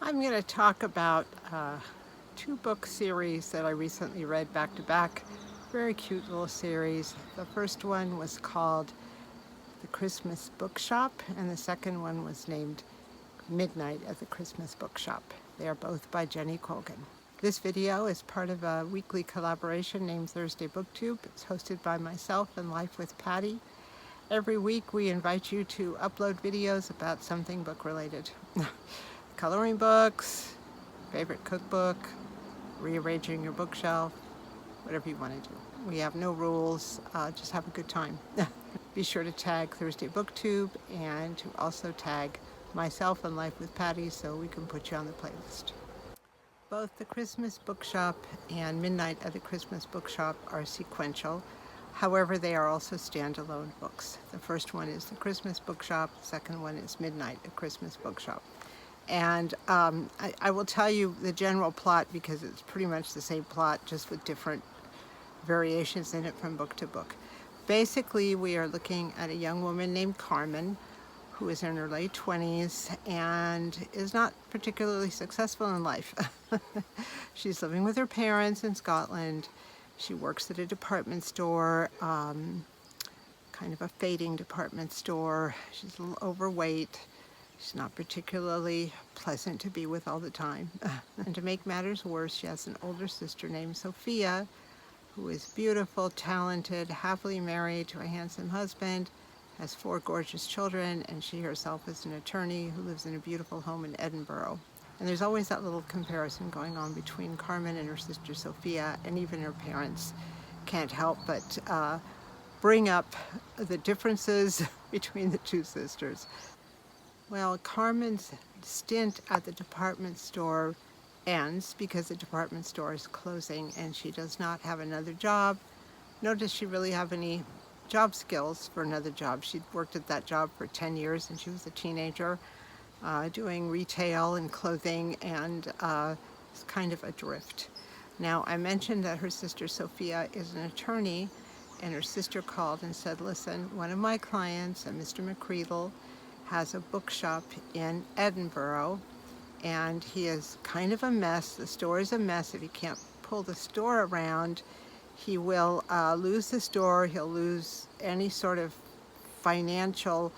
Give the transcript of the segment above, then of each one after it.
I'm going to talk about two book series that I recently read back to back. Very cute little series. The first one was called The Christmas Bookshop, and the second one was named Midnight at the Christmas Bookshop. They are both by Jenny Colgan. This video is part of a weekly collaboration named Thursday BookTube. It's hosted by myself and Life with Patty. Every week we invite you to upload videos about something book related. Coloring books, favorite cookbook, rearranging your bookshelf, whatever you want to do. We have no rules, just have a good time. Be sure to tag Thursday BookTube and to also tag myself and Life with Patty so we can put you on the playlist. Both the Christmas Bookshop and Midnight at the Christmas Bookshop are sequential. However, they are also standalone books. The first one is the Christmas Bookshop, the second one is Midnight at Christmas Bookshop. And I will tell you the general plot because it's pretty much the same plot, just with different variations in it from book to book. Basically, we are looking at a young woman named Carmen who is in her late 20s and is not particularly successful in life. She's living with her parents in Scotland. She works at a department store, kind of a fading department store. She's a little overweight. She's not particularly pleasant to be with all the time. And to make matters worse, she has an older sister named Sophia, who is beautiful, talented, happily married to a handsome husband, has 4 gorgeous children, and she herself is an attorney who lives in a beautiful home in Edinburgh. And there's always that little comparison going on between Carmen and her sister Sophia, and even her parents can't help but bring up the differences between the two sisters. Well, Carmen's stint at the department store ends because the department store is closing and she does not have another job, nor does she really have any job skills for another job. She'd worked at that job for 10 years and she was a teenager doing retail and clothing and is kind of adrift. Now, I mentioned that her sister Sophia is an attorney, and her sister called and said, listen, one of my clients, a Mr. McCreedle, has a bookshop in Edinburgh, and he is kind of a mess. The store is a mess. If he can't pull the store around, he will lose the store. He'll lose any sort of financial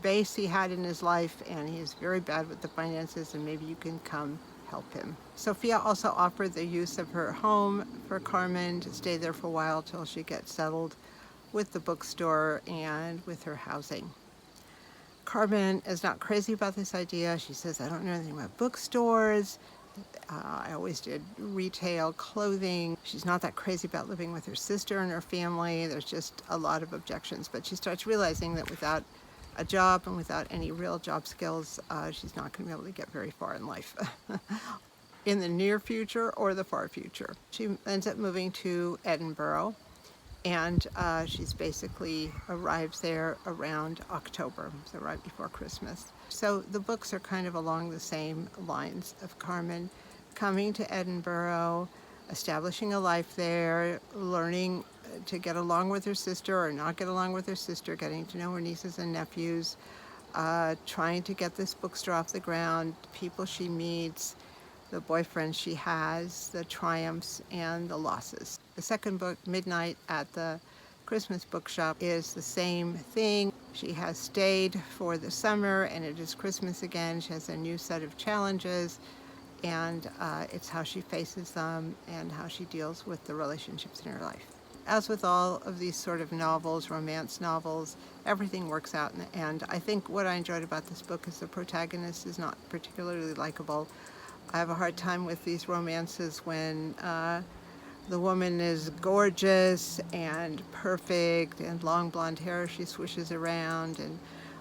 base he had in his life, and he is very bad with the finances, and maybe you can come help him. Sophia also offered the use of her home for Carmen to stay there for a while till she gets settled with the bookstore and with her housing. Carmen is not crazy about this idea. She says, I don't know anything about bookstores. I always did retail clothing. She's not that crazy about living with her sister and her family. There's just a lot of objections. But she starts realizing that without a job and without any real job skills, she's not going to be able to get very far in life. In the near future or the far future. She ends up moving to Edinburgh, and she's basically arrives there around October, so right before Christmas. So the books are kind of along the same lines of Carmen coming to Edinburgh, establishing a life there, learning to get along with her sister or not get along with her sister, getting to know her nieces and nephews, trying to get this bookstore off the ground, people she meets, the boyfriend she has, the triumphs and the losses. The second book, Midnight at the Christmas Bookshop, is the same thing. She has stayed for the summer and it is Christmas again. She has a new set of challenges, and it's how she faces them and how she deals with the relationships in her life. As with all of these sort of novels, romance novels, everything works out in the end. I think what I enjoyed about this book is the protagonist is not particularly likable. I have a hard time with these romances when the woman is gorgeous and perfect and long blonde hair she swishes around and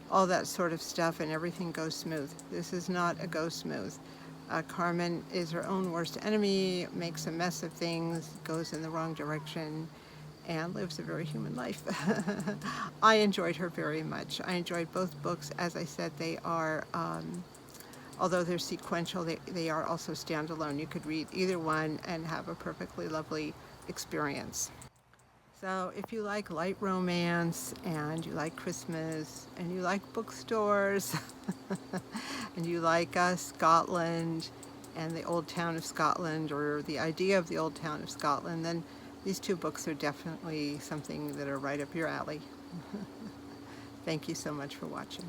all that sort of stuff, and everything goes smooth. This is not a go smooth. Carmen is her own worst enemy, makes a mess of things, goes in the wrong direction, and lives a very human life. I enjoyed her very much. I enjoyed both books. As I said, they are although they're sequential, they are also standalone. You could read either one and have a perfectly lovely experience. So if you like light romance and you like Christmas and you like bookstores and you like Scotland and the old town of Scotland, or the idea of the old town of Scotland, then these two books are definitely something that are right up your alley. Thank you so much for watching.